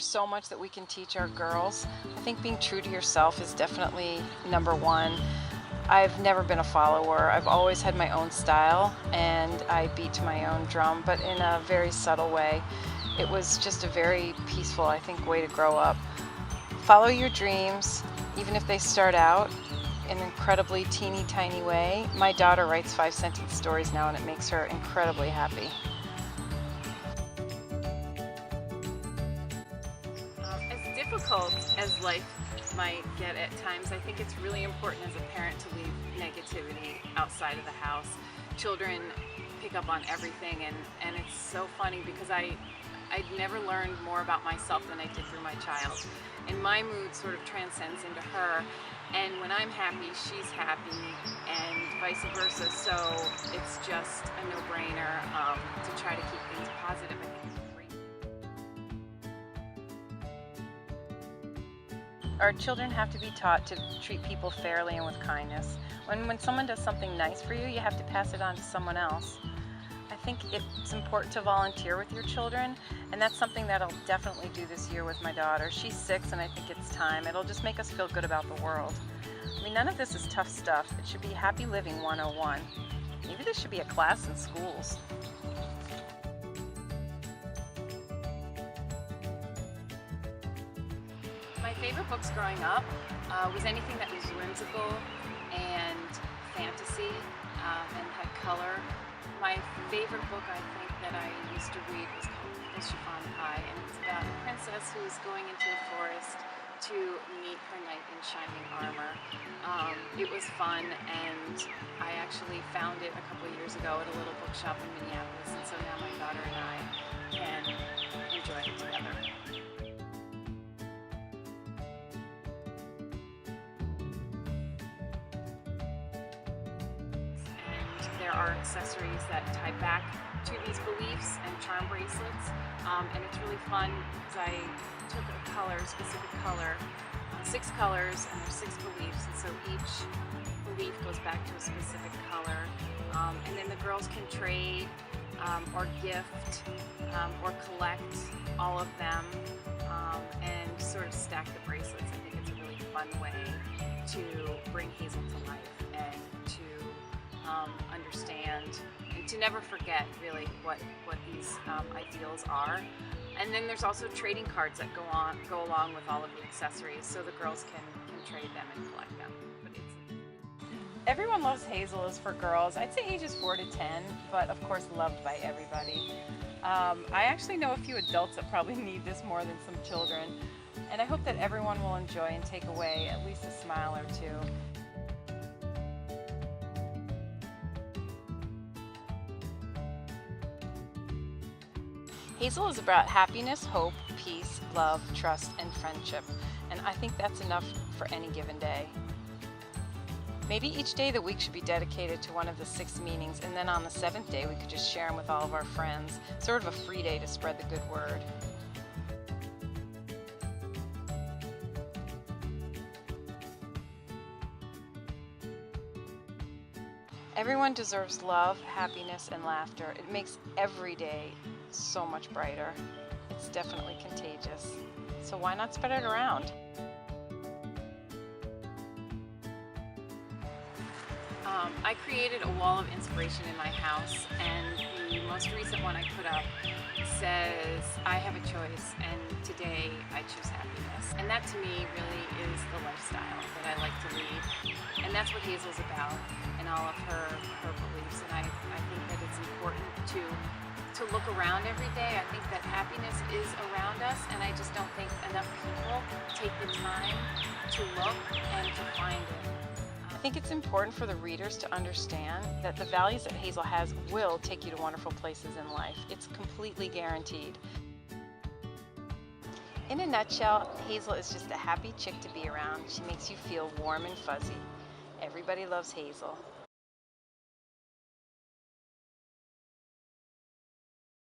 there's so much that we can teach our girls. I think being true to yourself is definitely number one. I've never been a follower. I've always had my own style and I beat to my own drum, but in a very subtle way. It was just a very peaceful, I think, way to grow up. Follow your dreams, even if they start out in an incredibly teeny tiny way. My daughter writes 5-sentence stories now and it makes her incredibly happy. As difficult as life might get at times, I think it's really important as a parent to leave negativity outside of the house. Children pick up on everything, and it's so funny because I'd never learned more about myself than I did through my child. And my mood sort of transcends into her, and when I'm happy, she's happy, and vice versa. So it's just a no-brainer to try to keep things positive. I think it's great. Our children have to be taught to treat people fairly and with kindness. When someone does something nice for you, you have to pass it on to someone else. I think it's important to volunteer with your children, and that's something that I'll definitely do this year with my daughter. She's 6 and I think it's time. It'll just make us feel good about the world. I mean, none of this is tough stuff. It should be Happy Living 101. Maybe this should be a class in schools. My favorite books growing up was anything that was whimsical and fantasy and had color. My favorite book, I think, that I used to read was called Little Chiffon Pie, and it's about a princess who is going into the forest to meet her knight in shining armor. It was fun, and I actually found it a couple of years ago at a little bookshop in Minneapolis, and so now my daughter and I can enjoy it together. There are accessories that tie back to these beliefs and charm bracelets, and it's really fun because I took a color, specific color, 6 colors, and there's 6 beliefs, and so each belief goes back to a specific color, and then the girls can trade or gift or collect all of them and sort of stack the bracelets. I think it's a really fun way to bring Hazel to life and to understand and to never forget really what these ideals are. And then there's also trading cards that go along with all of the accessories, so the girls can trade them and collect them. But Everyone Loves Hazel is for girls. I'd say ages 4 to 10, but of course loved by everybody. I actually know a few adults that probably need this more than some children, and I hope that everyone will enjoy and take away at least a smile or two. Hazel is about happiness, hope, peace, love, trust, and friendship, and I think that's enough for any given day. Maybe each day of the week should be dedicated to one of the 6 meanings, and then on the 7th day we could just share them with all of our friends, sort of a free day to spread the good word. Everyone deserves love, happiness, and laughter. It makes every day so much brighter. It's definitely contagious. So why not spread it around? I created a wall of inspiration in my house, and the most recent one I put up says, "I have a choice, and today I choose happiness." And that to me really is the lifestyle that I like to lead. And that's what Hazel's about and all of her beliefs. And I think that it's important to look around every day. I think that happiness is around us, and I just don't think enough people take the time to look and to find it. I think it's important for the readers to understand that the values that Hazel has will take you to wonderful places in life. It's completely guaranteed. In a nutshell, Hazel is just a happy chick to be around. She makes you feel warm and fuzzy. Everybody loves Hazel.